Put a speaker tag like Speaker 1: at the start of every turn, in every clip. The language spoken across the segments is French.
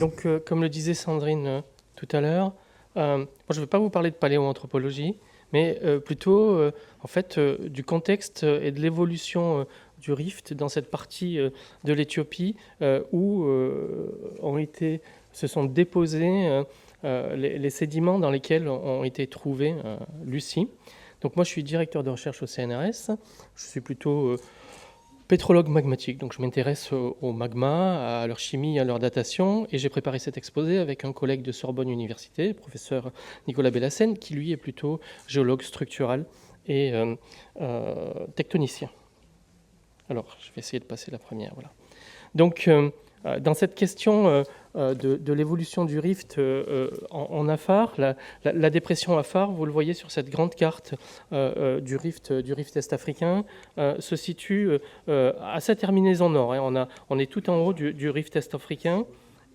Speaker 1: Donc, comme le disait Sandrine tout à l'heure, moi, je ne vais pas vous parler de paléoanthropologie, mais plutôt en fait, du contexte et de l'évolution du rift dans cette partie de l'Éthiopie où se sont déposés les sédiments dans lesquels ont été trouvés Lucie. Donc moi, je suis directeur de recherche au CNRS. Je suis plutôt pétrologue magmatique, donc je m'intéresse au magma, à leur chimie, à leur datation, et j'ai préparé cet exposé avec un collègue de Sorbonne Université, le professeur Nicolas Bellassène, qui lui est plutôt géologue structural et tectonicien. Alors, je vais essayer de passer la première, voilà. Donc, dans cette question de l'évolution du rift en Afar, la dépression Afar, vous le voyez sur cette grande carte du rift est-africain, se situe à sa terminaison nord. Hein. On est tout en haut du rift est-africain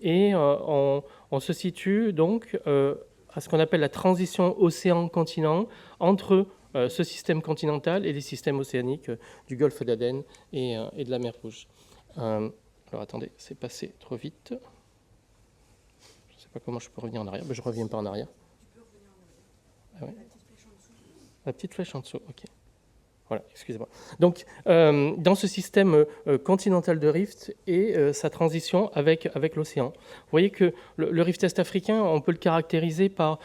Speaker 1: et on se situe donc à ce qu'on appelle la transition océan-continent entre ce système continental et les systèmes océaniques du golfe d'Aden et de la mer Rouge. Alors attendez, c'est passé trop vite. Je ne sais pas comment je peux revenir en arrière, mais je ne reviens pas en arrière. Tu peux revenir en arrière. Ah ouais. La petite flèche en dessous, ok. Voilà, excusez-moi. Donc, dans ce système continental de rift et sa transition avec l'océan. Vous voyez que le rift est-africain, on peut le caractériser par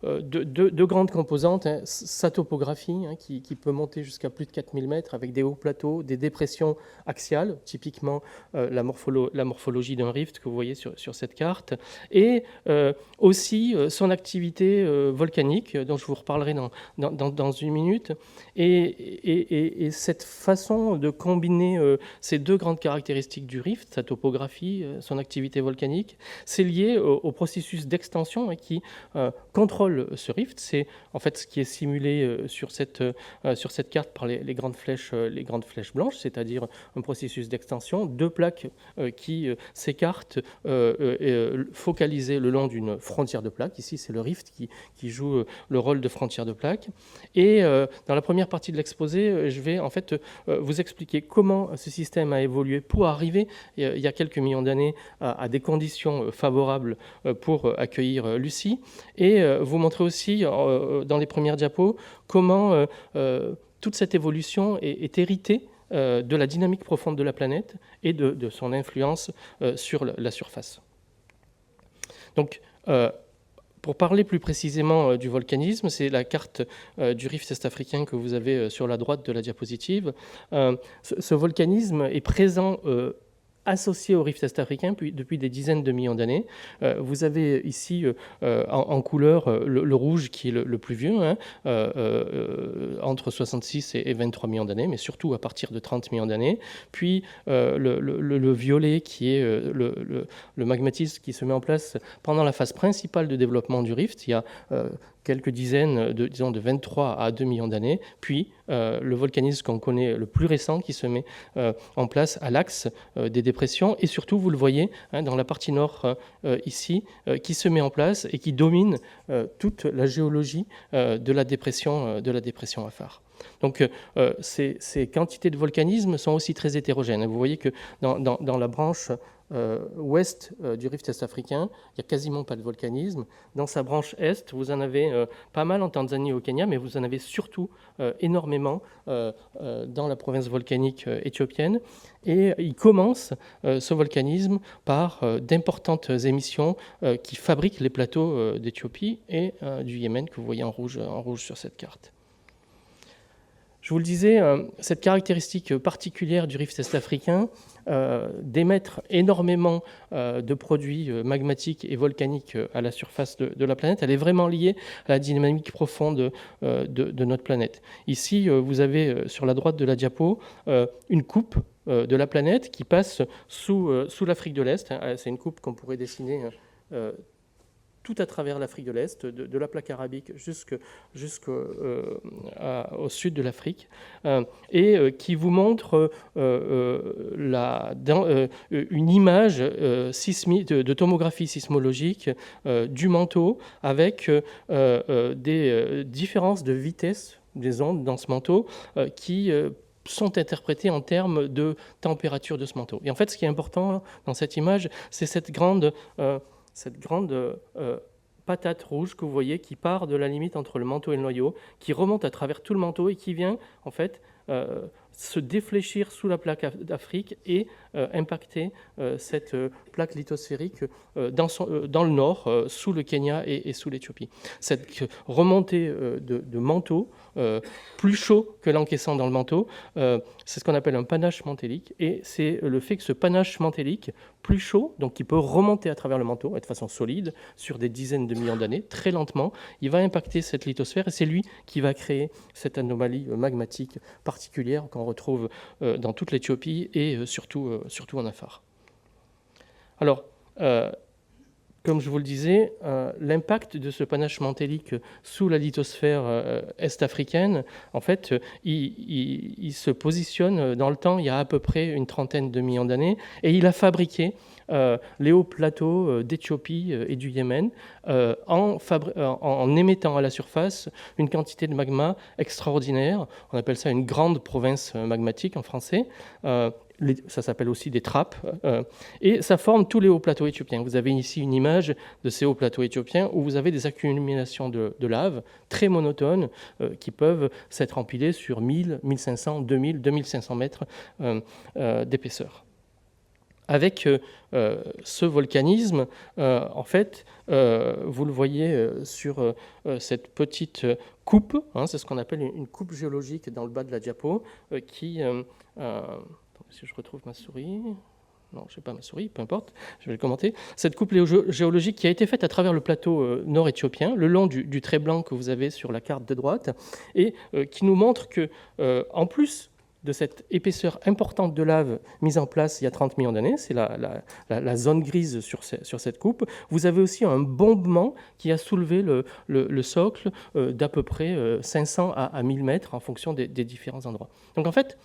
Speaker 1: deux grandes composantes. Hein, sa topographie, hein, qui peut monter jusqu'à plus de 4000 mètres avec des hauts plateaux, des dépressions axiales, typiquement la morphologie d'un rift que vous voyez sur cette carte, et aussi son activité volcanique, dont je vous reparlerai dans une minute. Et cette façon de combiner ces deux grandes caractéristiques du rift, sa topographie, son activité volcanique, c'est lié au processus d'extension qui contrôle ce rift. C'est en fait ce qui est simulé sur cette carte par les grandes flèches blanches, c'est-à-dire un processus d'extension, deux plaques qui s'écartent focalisées le long d'une frontière de plaques. Ici, c'est le rift qui joue le rôle de frontière de plaques. Et dans la première partie de l'exposé, je vais en fait vous expliquer comment ce système a évolué pour arriver, il y a quelques millions d'années, à des conditions favorables pour accueillir Lucie, et vous montrer aussi, dans les premières diapos, comment toute cette évolution est héritée de la dynamique profonde de la planète et de son influence sur la surface. Donc, pour parler plus précisément du volcanisme, c'est la carte du rift est-africain que vous avez sur la droite de la diapositive. Ce volcanisme est présent associé au rift est-africain depuis des dizaines de millions d'années. Vous avez ici en couleur le rouge qui est le plus vieux, hein, entre 66 et 23 millions d'années, mais surtout à partir de 30 millions d'années. Puis le violet qui est le magmatisme qui se met en place pendant la phase principale de développement du rift. Il y a quelques dizaines, de 23 à 2 millions d'années, puis le volcanisme qu'on connaît le plus récent qui se met en place à l'axe des dépressions, et surtout, vous le voyez, hein, dans la partie nord ici, qui se met en place et qui domine toute la géologie de la dépression Afar. Donc, ces quantités de volcanisme sont aussi très hétérogènes. Vous voyez que dans la branche ouest du rift est-africain, il n'y a quasiment pas de volcanisme. Dans sa branche est, vous en avez pas mal en Tanzanie et au Kenya, mais vous en avez surtout énormément dans la province volcanique éthiopienne. Et il commence ce volcanisme par d'importantes émissions qui fabriquent les plateaux d'Éthiopie et du Yémen que vous voyez en rouge sur cette carte. Je vous le disais, cette caractéristique particulière du rift est-africain d'émettre énormément de produits magmatiques et volcaniques à la surface de la planète, elle est vraiment liée à la dynamique profonde de notre planète. Ici, vous avez sur la droite de la diapo une coupe de la planète qui passe sous l'Afrique de l'Est. C'est une coupe qu'on pourrait dessiner tout à travers l'Afrique de l'Est, de la plaque arabique jusqu'au sud de l'Afrique, et qui vous montre une image de tomographie sismologique du manteau avec des différences de vitesse des ondes dans ce manteau qui sont interprétés en termes de température de ce manteau. Et en fait, ce qui est important dans cette image, c'est cette grande patate rouge que vous voyez qui part de la limite entre le manteau et le noyau, qui remonte à travers tout le manteau et qui vient en fait se défléchir sous la plaque d'Afrique et impacter cette plaque lithosphérique dans le nord, sous le Kenya et sous l'Éthiopie. Cette remontée de manteau, plus chaud que l'encaissant dans le manteau, c'est ce qu'on appelle un panache mantélique, et c'est le fait que ce panache mantélique, plus chaud, donc qui peut remonter à travers le manteau de façon solide, sur des dizaines de millions d'années, très lentement, il va impacter cette lithosphère, et c'est lui qui va créer cette anomalie magmatique particulière qu'on retrouve dans toute l'Éthiopie et surtout en Afar. Alors, comme je vous le disais, l'impact de ce panache mantélique sous la lithosphère est-africaine, en fait, il se positionne dans le temps il y a à peu près une trentaine de millions d'années, et il a fabriqué les hauts plateaux d'Éthiopie et du Yémen en émettant à la surface une quantité de magma extraordinaire. On appelle ça une grande province magmatique en français. Ça s'appelle aussi des trappes, et ça forme tous les hauts plateaux éthiopiens. Vous avez ici une image de ces hauts plateaux éthiopiens où vous avez des accumulations de lave très monotones qui peuvent s'être empilées sur 1000, 1500, 2000, 2500 mètres d'épaisseur. Avec ce volcanisme, en fait, vous le voyez sur cette petite coupe, c'est ce qu'on appelle une coupe géologique dans le bas de la diapo, qui... si je retrouve ma souris... Non, je n'ai pas ma souris, peu importe, je vais le commenter. Cette coupe géologique qui a été faite à travers le plateau nord-éthiopien, le long du trait blanc que vous avez sur la carte de droite, et qui nous montre que, en plus de cette épaisseur importante de lave mise en place il y a 30 millions d'années, c'est la zone grise sur cette coupe, vous avez aussi un bombement qui a soulevé le socle d'à peu près 500 à 1000 mètres en fonction des différents endroits. Donc en fait,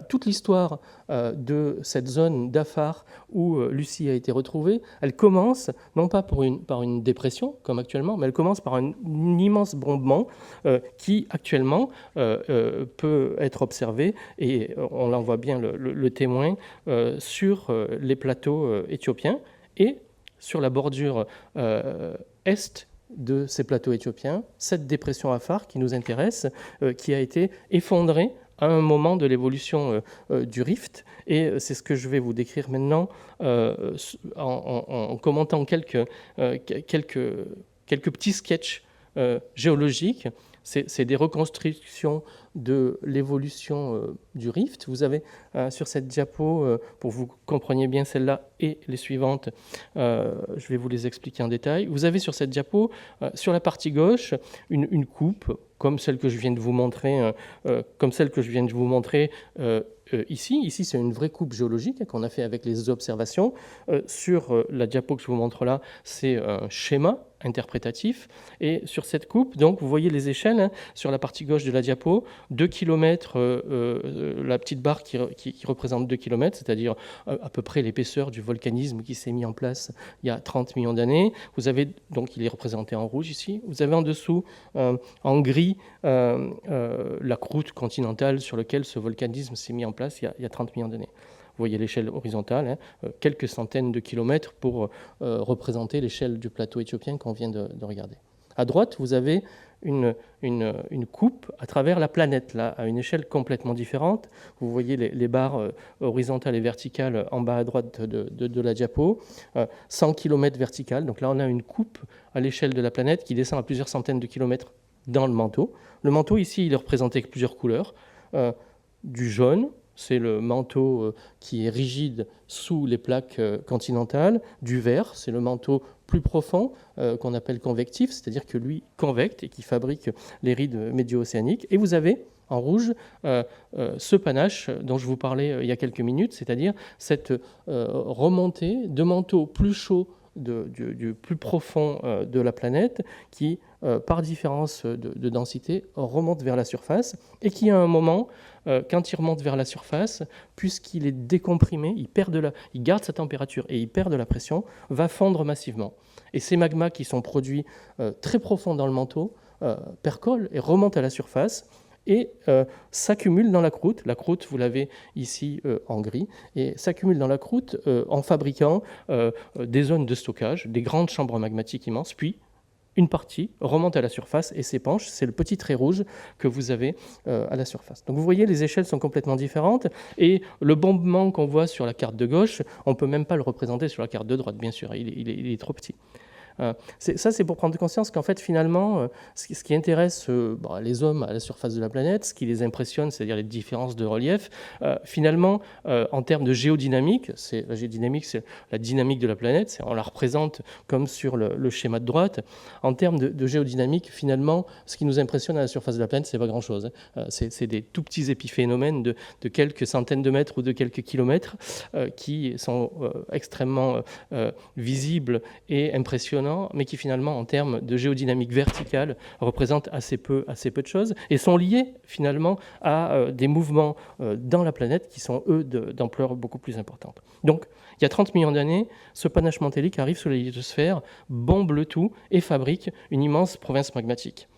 Speaker 1: toute l'histoire de cette zone d'Afar où Lucie a été retrouvée, elle commence non pas par une dépression comme actuellement, mais elle commence par un immense bombement qui actuellement peut être observé, et on en voit bien le témoin sur les plateaux éthiopiens et sur la bordure est de ces plateaux éthiopiens, cette dépression Afar qui nous intéresse, qui a été effondrée à un moment de l'évolution du rift, et c'est ce que je vais vous décrire maintenant en commentant quelques petits sketchs géologiques. C'est des reconstructions de l'évolution du rift. Vous avez sur cette diapo, pour que vous compreniez bien celle-là et les suivantes, je vais vous les expliquer en détail. Vous avez sur cette diapo, sur la partie gauche, une coupe, comme celle que je viens de vous montrer, ici. Ici, c'est une vraie coupe géologique qu'on a fait avec les observations. Sur la diapo que je vous montre là, c'est un schéma interprétatif. Et sur cette coupe, donc, vous voyez les échelles sur la partie gauche de la diapo, 2 km, la petite barre qui représente 2 km, c'est-à-dire à peu près l'épaisseur du volcanisme qui s'est mis en place il y a 30 millions d'années. Vous avez, donc il est représenté en rouge ici. Vous avez en dessous, en gris, la croûte continentale sur laquelle ce volcanisme s'est mis en place il y a 30 millions d'années. Vous voyez l'échelle horizontale, quelques centaines de kilomètres pour représenter l'échelle du plateau éthiopien qu'on vient de regarder. À droite, vous avez une coupe à travers la planète, là, à une échelle complètement différente. Vous voyez les barres horizontales et verticales en bas à droite de la diapo, 100 km verticales. Donc là, on a une coupe à l'échelle de la planète qui descend à plusieurs centaines de kilomètres dans le manteau. Le manteau, ici, il est représenté avec plusieurs couleurs. Du jaune, c'est le manteau qui est rigide sous les plaques continentales. Du vert, c'est le manteau plus profond qu'on appelle convectif, c'est-à-dire que lui convecte et qui fabrique les rides médio-océaniques. Et vous avez en rouge ce panache dont je vous parlais il y a quelques minutes, c'est-à-dire cette remontée de manteaux plus chauds du plus profond de la planète qui, par différence de densité, remonte vers la surface et qui, à un moment, quand il remonte vers la surface, puisqu'il est décomprimé, il garde sa température et il perd de la pression, va fondre massivement. Et ces magmas qui sont produits très profonds dans le manteau percolent et remontent à la surface et s'accumulent dans la croûte. La croûte, vous l'avez ici en gris, et s'accumulent dans la croûte en fabriquant des zones de stockage, des grandes chambres magmatiques immenses, puis une partie remonte à la surface et s'épanche. C'est le petit trait rouge que vous avez à la surface. Donc vous voyez, les échelles sont complètement différentes, et le bombement qu'on voit sur la carte de gauche, on ne peut même pas le représenter sur la carte de droite, bien sûr, il est trop petit. Ça, c'est pour prendre conscience qu'en fait, finalement, ce qui intéresse les hommes à la surface de la planète, ce qui les impressionne, c'est-à-dire les différences de relief, finalement, en termes de géodynamique, la géodynamique, c'est la dynamique de la planète, on la représente comme sur le schéma de droite. En termes de géodynamique, finalement, ce qui nous impressionne à la surface de la planète, c'est pas grand-chose. C'est des tout petits épiphénomènes de quelques centaines de mètres ou de quelques kilomètres qui sont extrêmement visibles et impressionnants, mais qui finalement, en termes de géodynamique verticale, représentent assez peu de choses et sont liés finalement à des mouvements dans la planète qui sont, eux, d'ampleur beaucoup plus importante. Donc, il y a 30 millions d'années, ce panache mantélique arrive sur la lithosphère, bombe le tout et fabrique une immense province magmatique.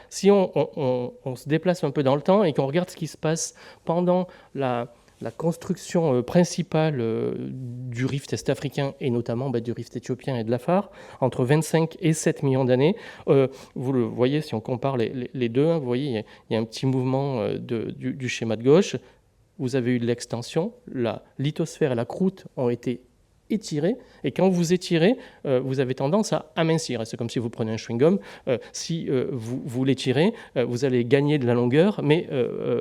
Speaker 1: Si on se déplace un peu dans le temps et qu'on regarde ce qui se passe pendant la construction principale du rift est-africain et notamment du rift éthiopien et de l'Afar, entre 25 et 7 millions d'années, vous le voyez, si on compare les deux, vous voyez, il y a un petit mouvement du schéma de gauche. Vous avez eu de l'extension, la lithosphère et la croûte ont été étirées, et quand vous étirez, vous avez tendance à amincir. C'est comme si vous prenez un chewing-gum, si vous l'étirez, vous allez gagner de la longueur, mais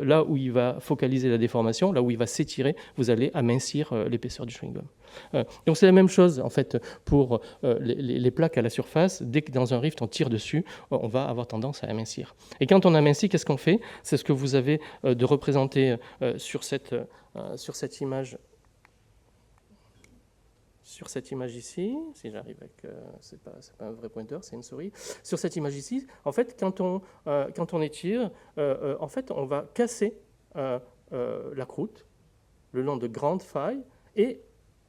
Speaker 1: là où il va focaliser la déformation, là où il va s'étirer, vous allez amincir l'épaisseur du chewing-gum. Donc c'est la même chose en fait pour les plaques à la surface. Dès que dans un rift on tire dessus, on va avoir tendance à amincir. Et quand on amincit, qu'est-ce qu'on fait? C'est ce que vous avez de représenté sur cette image. Sur cette image ici, si j'arrive avec, c'est pas un vrai pointeur, c'est une souris. Sur cette image ici, en fait, quand on étire, en fait, on va casser la croûte le long de grandes failles, et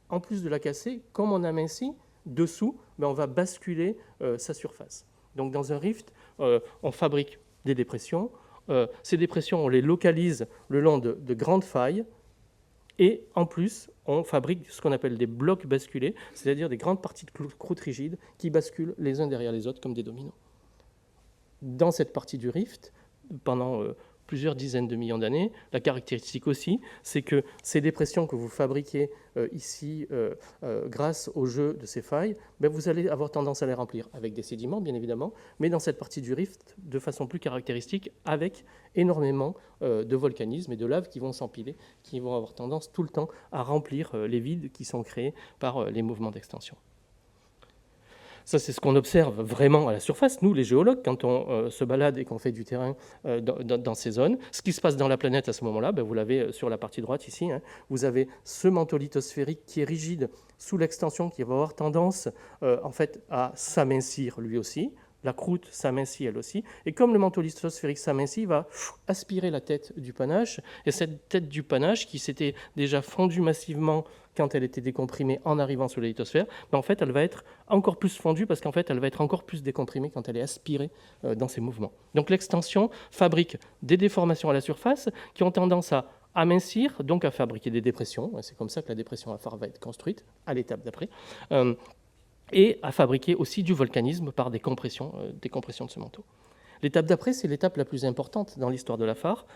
Speaker 1: en plus de la casser, comme on amincit dessous, on va basculer sa surface. Donc dans un rift, on fabrique des dépressions. Ces dépressions, on les localise le long de grandes failles. Et en plus, on fabrique ce qu'on appelle des blocs basculés, c'est-à-dire des grandes parties de croûte rigide qui basculent les uns derrière les autres comme des dominos. Dans cette partie du rift, pendant plusieurs dizaines de millions d'années, la caractéristique aussi, c'est que ces dépressions que vous fabriquez ici grâce au jeu de ces failles, vous allez avoir tendance à les remplir avec des sédiments, bien évidemment, mais dans cette partie du rift, de façon plus caractéristique, avec énormément de volcanisme et de lave qui vont s'empiler, qui vont avoir tendance tout le temps à remplir les vides qui sont créés par les mouvements d'extension. Ça, c'est ce qu'on observe vraiment à la surface, nous, les géologues, quand on se balade et qu'on fait du terrain dans ces zones. Ce qui se passe dans la planète à ce moment-là, vous l'avez sur la partie droite ici. Vous avez ce manteau lithosphérique qui est rigide sous l'extension, qui va avoir tendance en fait à s'amincir lui aussi. La croûte s'amincit elle aussi. Et comme le manteau lithosphérique s'amincit, il va aspirer la tête du panache. Et cette tête du panache, qui s'était déjà fondue massivement quand elle était décomprimée en arrivant sur la lithosphère, en fait, elle va être encore plus fondue parce qu'en fait, elle va être encore plus décomprimée quand elle est aspirée dans ses mouvements. Donc l'extension fabrique des déformations à la surface qui ont tendance à amincir, donc à fabriquer des dépressions. C'est comme ça que la dépression Afar va être construite à l'étape d'après. Et à fabriquer aussi du volcanisme par des compressions de ce manteau. L'étape d'après, c'est l'étape la plus importante dans l'histoire de l'Afar.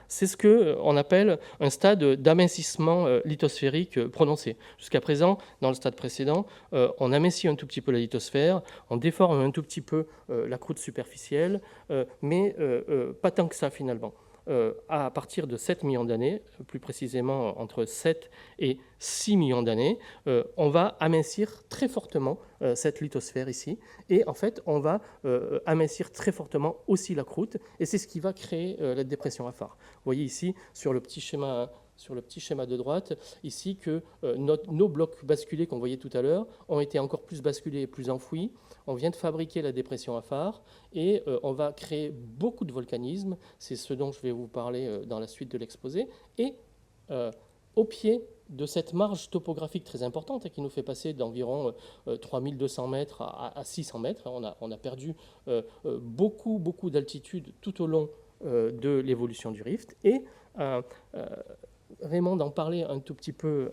Speaker 1: C'est ce qu'on appelle un stade d'amincissement lithosphérique prononcé. Jusqu'à présent, dans le stade précédent, on amincit un tout petit peu la lithosphère, on déforme un tout petit peu la croûte superficielle, mais pas tant que ça finalement. À partir de 7 millions d'années, plus précisément entre 7 et 6 millions d'années, on va amincir très fortement cette lithosphère ici, et en fait on va amincir très fortement aussi la croûte, et c'est ce qui va créer la dépression Afar. Vous voyez ici sur le petit schéma de droite, ici que nos blocs basculés qu'on voyait tout à l'heure ont été encore plus basculés et plus enfouis. On vient de fabriquer la dépression Afar et on va créer beaucoup de volcanisme. C'est ce dont je vais vous parler dans la suite de l'exposé. Et au pied de cette marge topographique très importante qui nous fait passer d'environ 3200 mètres à 600 mètres, on a perdu beaucoup d'altitude tout au long de l'évolution du rift. Et Raymond en parlait un tout petit peu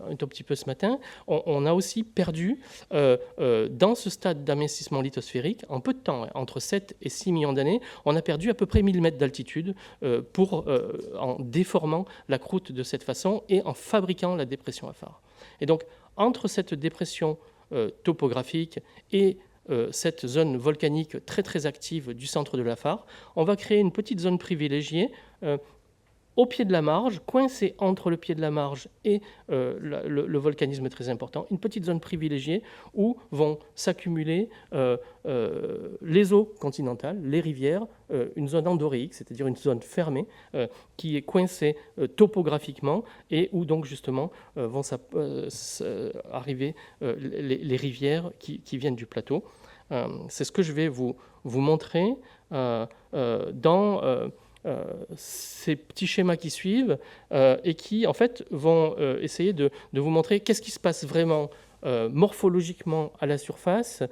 Speaker 1: ce matin, on a aussi perdu, dans ce stade d'amincissement lithosphérique, en peu de temps, entre 7 et 6 millions d'années, on a perdu à peu près 1000 mètres d'altitude en déformant la croûte de cette façon et en fabriquant la dépression Afar. Et donc, entre cette dépression topographique et cette zone volcanique très très active du centre de l'Afar, on va créer une petite zone privilégiée au pied de la marge, coincée entre le pied de la marge et le volcanisme très important, une petite zone privilégiée où vont s'accumuler les eaux continentales, les rivières, une zone endoréique, c'est-à-dire une zone fermée qui est coincée topographiquement et où donc justement vont arriver les rivières qui viennent du plateau. C'est ce que je vais vous montrer dans ces petits schémas qui suivent et qui, en fait, vont essayer de vous montrer qu'est-ce qui se passe vraiment morphologiquement à la surface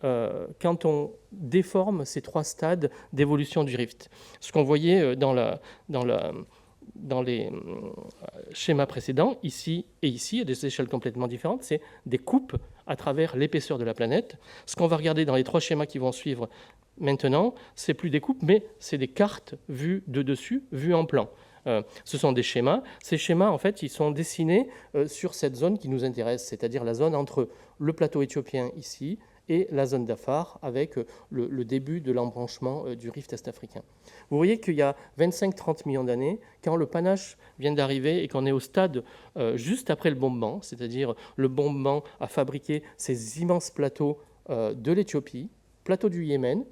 Speaker 1: quand on déforme ces 3 stades d'évolution du rift. Ce qu'on voyait dans les schémas précédents, ici et ici, à des échelles complètement différentes, c'est des coupes à travers l'épaisseur de la planète. Ce qu'on va regarder dans les 3 schémas qui vont suivre maintenant, c'est plus des coupes, mais c'est des cartes vues de dessus, vues en plan. Ce sont des schémas. Ces schémas, en fait, ils sont dessinés sur cette zone qui nous intéresse, c'est-à-dire la zone entre le plateau éthiopien ici et la zone d'Afar, avec le début de l'embranchement du rift est-africain. Vous voyez qu'il y a 25-30 millions d'années, quand le panache vient d'arriver et qu'on est au stade juste après le bombement, c'est-à-dire le bombement a fabriqué ces immenses plateaux de l'Éthiopie, plateau du Yémen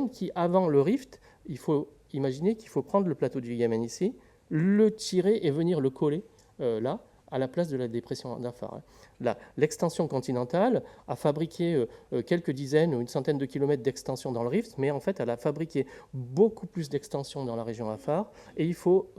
Speaker 1: qui, avant le rift, il faut imaginer qu'il faut prendre le plateau du Yémen ici, le tirer et venir le coller là, à la place de la dépression d'Afar. L'extension continentale a fabriqué quelques dizaines ou une centaine de kilomètres d'extension dans le rift, mais en fait, elle a fabriqué beaucoup plus d'extension dans la région Afar, et il faut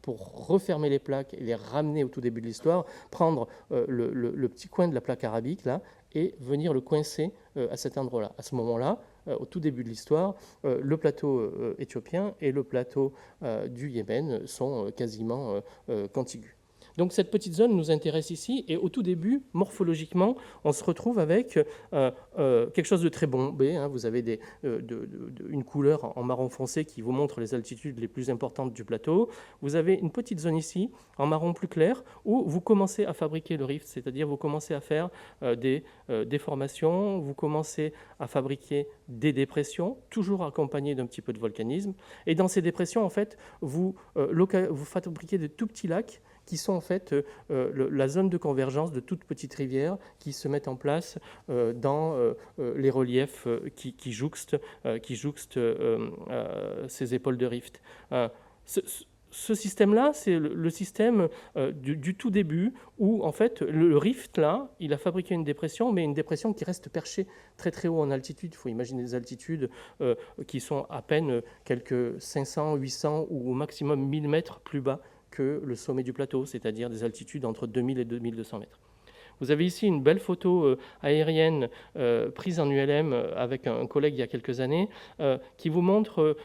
Speaker 1: pour refermer les plaques et les ramener au tout début de l'histoire, prendre le petit coin de la plaque arabique là et venir le coincer à cet endroit-là. À ce moment-là, au tout début de l'histoire, le plateau éthiopien et le plateau du Yémen sont quasiment contigus. Donc cette petite zone nous intéresse ici, et au tout début, morphologiquement, on se retrouve avec quelque chose de très bombé. Hein. Vous avez une couleur en marron foncé qui vous montre les altitudes les plus importantes du plateau. Vous avez une petite zone ici, en marron plus clair, où vous commencez à fabriquer le rift, c'est-à-dire vous commencez à faire des déformations, vous commencez à fabriquer des dépressions, toujours accompagnées d'un petit peu de volcanisme. Et dans ces dépressions, en fait, vous fabriquez de tout petits lacs qui sont en fait la zone de convergence de toutes petites rivières qui se mettent en place dans les reliefs qui jouxtent ces épaules de rift. Ce système-là, c'est le système du tout début où, en fait, le rift, là, il a fabriqué une dépression, mais une dépression qui reste perchée très très haut en altitude. Il faut imaginer des altitudes qui sont à peine quelques 500, 800 ou au maximum 1000 mètres plus bas que le sommet du plateau, c'est-à-dire des altitudes entre 2000 et 2200 mètres. Vous avez ici une belle photo aérienne prise en ULM avec un collègue il y a quelques années qui vous montre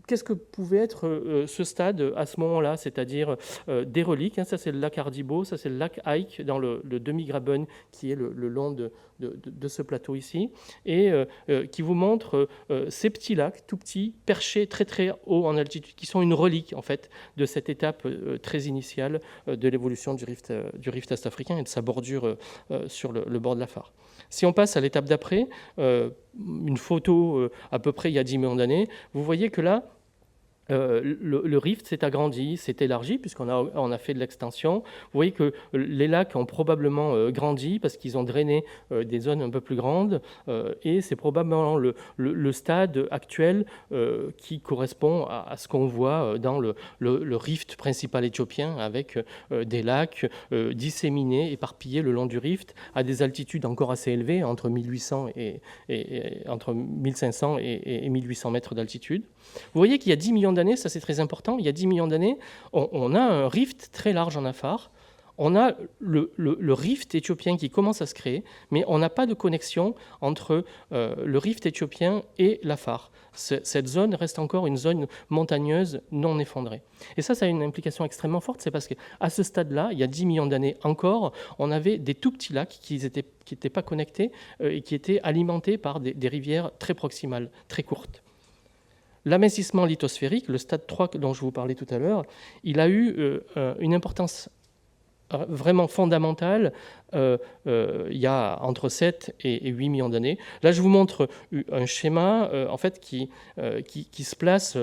Speaker 1: qu'est-ce que pouvait être ce stade à ce moment-là, c'est-à-dire des reliques. Hein, ça, c'est le lac Ardibo, ça, c'est le lac Ike dans le demi-graben qui est le long de ce plateau ici, et qui vous montre ces petits lacs, tout petits, perchés très très haut en altitude, qui sont une relique en fait de cette étape très initiale de l'évolution du rift est-africain et de sa bordure sur le bord de l'Afar. Si on passe à l'étape d'après, une photo à peu près il y a 10 millions d'années, vous voyez que là, le rift s'est agrandi, s'est élargi, puisqu'on a fait de l'extension. Vous voyez que les lacs ont probablement grandi parce qu'ils ont drainé des zones un peu plus grandes, et c'est probablement le stade actuel qui correspond à ce qu'on voit dans le rift principal éthiopien, avec des lacs disséminés, éparpillés le long du rift, à des altitudes encore assez élevées, entre 1800 entre 1500 et 1800 mètres d'altitude. Vous voyez qu'il y a 10 millions d'années, ça c'est très important, il y a 10 millions d'années, on a un rift très large en Afar. on a le rift éthiopien qui commence à se créer, mais on n'a pas de connexion entre le rift éthiopien et l'Afar. Cette zone reste encore une zone montagneuse non effondrée. Et ça a une implication extrêmement forte, c'est parce qu'à ce stade-là, il y a 10 millions d'années encore, on avait des tout petits lacs qui n'étaient pas connectés et qui étaient alimentés par des rivières très proximales, très courtes. L'amincissement lithosphérique, le stade 3 dont je vous parlais tout à l'heure, il a eu une importance vraiment fondamentale il y a entre 7 et 8 millions d'années. Là, je vous montre un schéma en fait, qui se place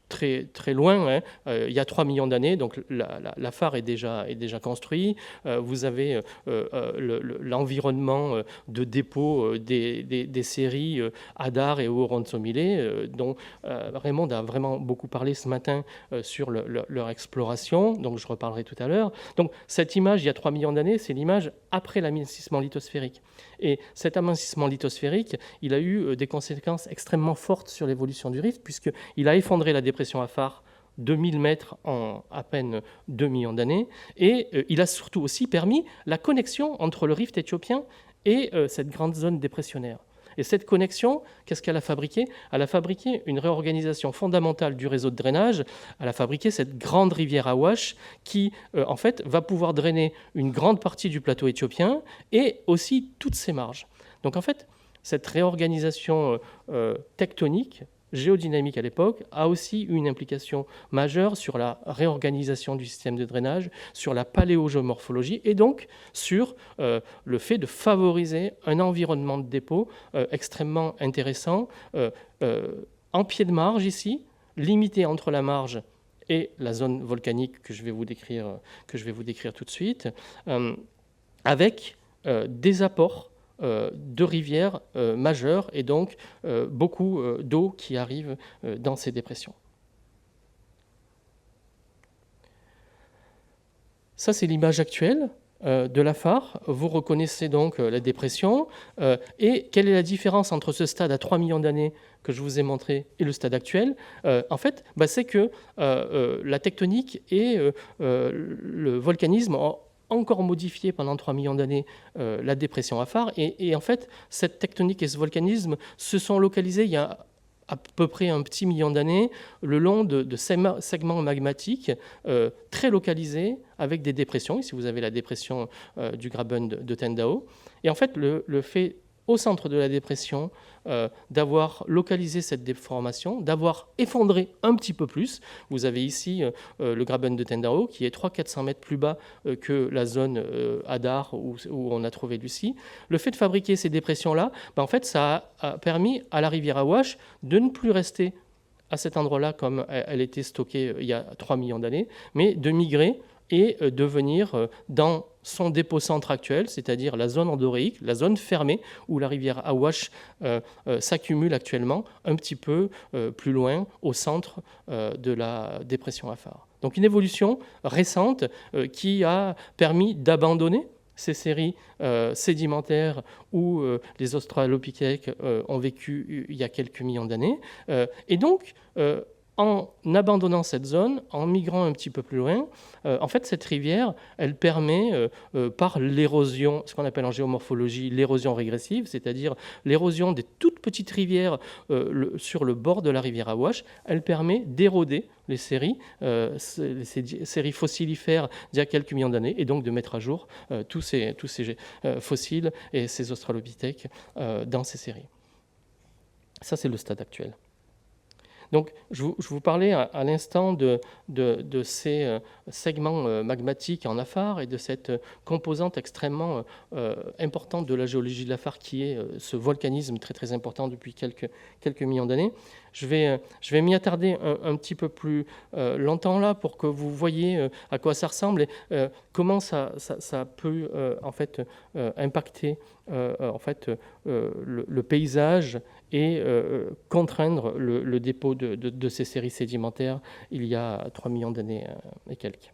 Speaker 1: très, très loin. Hein. Il y a 3 millions d'années, donc la phare est déjà construit. Vous avez l'environnement de dépôt des séries Hadar et Orontsomile, dont Raymond a vraiment beaucoup parlé ce matin sur leur exploration, donc je reparlerai tout à l'heure. Donc cette image, il y a 3 millions d'années, c'est l'image après l'amincissement lithosphérique. Et cet amincissement lithosphérique, il a eu des conséquences extrêmement fortes sur l'évolution du rift, puisqu'il a effondré la dépression Afar de 1000 mètres en à peine 2 millions d'années, et il a surtout aussi permis la connexion entre le rift éthiopien et cette grande zone dépressionnaire. Et cette connexion, qu'est-ce qu'elle a fabriqué ? Elle a fabriqué une réorganisation fondamentale du réseau de drainage. Elle a fabriqué cette grande rivière Awash qui, en fait, va pouvoir drainer une grande partie du plateau éthiopien et aussi toutes ses marges. Donc, en fait, cette réorganisation tectonique, géodynamique à l'époque, a aussi eu une implication majeure sur la réorganisation du système de drainage, sur la paléogéomorphologie et donc sur le fait de favoriser un environnement de dépôt extrêmement intéressant, en pied de marge ici, limité entre la marge et la zone volcanique que je vais vous décrire tout de suite, avec des apports de rivières majeures et donc beaucoup d'eau qui arrive dans ces dépressions. Ça, c'est l'image actuelle de l'Afar. Vous reconnaissez donc la dépression. Et quelle est la différence entre ce stade à 3 millions d'années que je vous ai montré et le stade actuel ? En fait, c'est que la tectonique et le volcanisme ont encore modifié pendant 3 millions d'années la dépression Afar. Et en fait, cette tectonique et ce volcanisme se sont localisés il y a à peu près un petit million d'années le long de segments magmatiques très localisés avec des dépressions. Ici, vous avez la dépression du Graben de Tendao. Et en fait, le fait au centre de la dépression, d'avoir localisé cette déformation, d'avoir effondré un petit peu plus. Vous avez ici le Graben de Tendao, qui est 300-400 mètres plus bas que la zone Hadar où on a trouvé Lucie. Le fait de fabriquer ces dépressions-là, en fait, ça a permis à la rivière Awash de ne plus rester à cet endroit-là comme elle était stockée il y a 3 millions d'années, mais de migrer et de venir dans son dépôt-centre actuel, c'est-à-dire la zone endoréique, la zone fermée, où la rivière Awash s'accumule actuellement un petit peu plus loin, au centre de la dépression Afar. Donc une évolution récente qui a permis d'abandonner ces séries sédimentaires où les australopithèques ont vécu il y a quelques millions d'années. Et donc, en abandonnant cette zone, en migrant un petit peu plus loin, en fait, cette rivière, elle permet, par l'érosion, ce qu'on appelle en géomorphologie l'érosion régressive, c'est-à-dire l'érosion des toutes petites rivières sur le bord de la rivière Awash, elle permet d'éroder les séries fossilifères d'il y a quelques millions d'années, et donc de mettre à jour tous ces fossiles et ces australopithèques dans ces séries. Ça, c'est le stade actuel. Donc, je vous parlais à l'instant de ces segments magmatiques en Afar et de cette composante extrêmement importante de la géologie de l'Afar qui est ce volcanisme très très important depuis quelques millions d'années. Je vais m'y attarder un petit peu plus longtemps là pour que vous voyez à quoi ça ressemble et comment ça peut en fait impacter le paysage et contraindre le dépôt de ces séries sédimentaires il y a 3 millions d'années et quelques.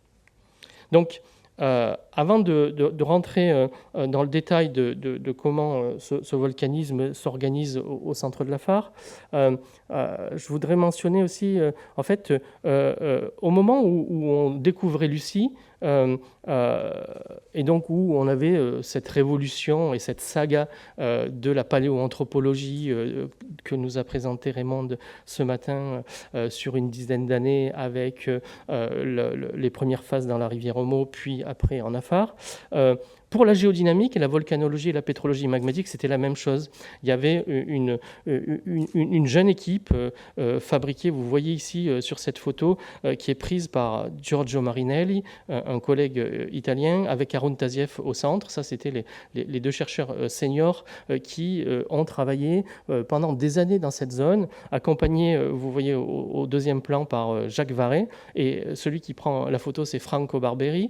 Speaker 1: Donc, avant de rentrer dans le détail de comment ce volcanisme s'organise au centre de l'Afar, je voudrais mentionner aussi, en fait, au moment où on découvrait Lucie, et donc où on avait cette révolution et cette saga de la paléoanthropologie que nous a présenté Raymond ce matin sur une dizaine d'années avec les premières phases dans la rivière Homo, puis après en Afar. Pour la géodynamique et la volcanologie et la pétrologie magmatique, c'était la même chose. Il y avait une jeune équipe fabriquée, vous voyez ici sur cette photo, qui est prise par Giorgio Marinelli, un collègue italien, avec Haroun Tazieff au centre. Ça, c'était les deux chercheurs seniors qui ont travaillé pendant des années dans cette zone, accompagnés, vous voyez au deuxième plan, par Jacques Varret. Et celui qui prend la photo, c'est Franco Barberi,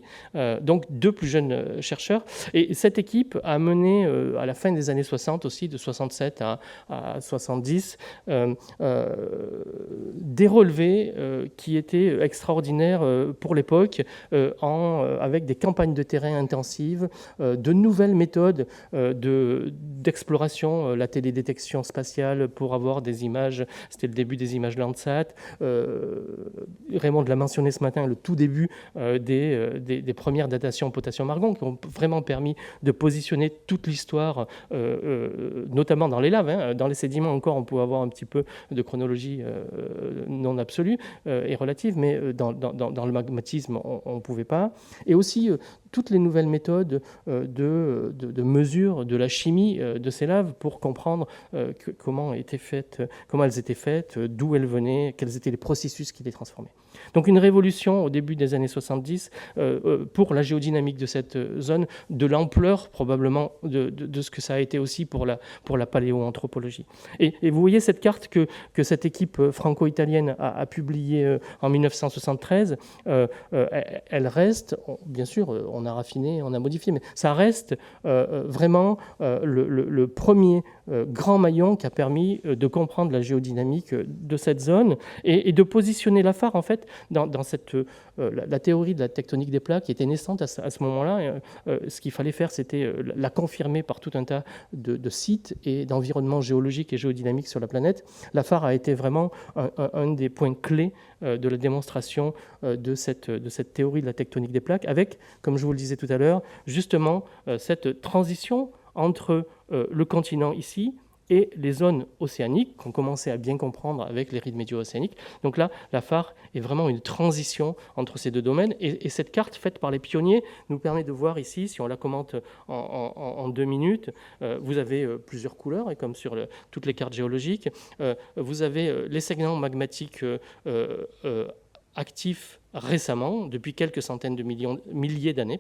Speaker 1: donc deux plus jeunes chercheurs. Et cette équipe a mené, à la fin des années 60 aussi, de 67 à 70, des relevés qui étaient extraordinaires pour l'époque, avec des campagnes de terrain intensives, de nouvelles méthodes d'exploration, la télédétection spatiale pour avoir des images, c'était le début des images Landsat. Raymond l'a mentionné ce matin, le tout début des premières datations potassium-argon qui ont vraiment permis de positionner toute l'histoire, notamment dans les laves. Dans les sédiments encore, on peut avoir un petit peu de chronologie non absolue et relative, mais dans le magmatisme, on ne pouvait pas. Et aussi toutes les nouvelles méthodes de mesure de la chimie de ces laves pour comprendre comment elles étaient faites, d'où elles venaient, quels étaient les processus qui les transformaient. Donc une révolution au début des années 70 pour la géodynamique de cette zone, de l'ampleur probablement de ce que ça a été aussi pour la paléoanthropologie. Et vous voyez cette carte que cette équipe franco-italienne a publiée en 1973, elle reste, bien sûr, on a raffiné, on a modifié, mais ça reste vraiment le premier grand maillon qui a permis de comprendre la géodynamique de cette zone et de positionner l'AFAR en fait dans cette, la théorie de la tectonique des plaques qui était naissante à ce moment-là. Ce qu'il fallait faire, c'était la confirmer par tout un tas de sites et d'environnements géologiques et géodynamiques sur la planète. L'AFAR a été vraiment un des points clés de la démonstration de cette théorie de la tectonique des plaques, avec, comme je vous le disais tout à l'heure, justement cette transition entre le continent ici et les zones océaniques qu'on commençait à bien comprendre avec les rides médio-océaniques. Donc là, l'AFAR est vraiment une transition entre ces deux domaines. Et cette carte faite par les pionniers nous permet de voir ici, si on la commente en 2 minutes, vous avez plusieurs couleurs, et comme sur toutes les cartes géologiques, vous avez les segments magmatiques actifs récemment, depuis quelques centaines de milliers d'années,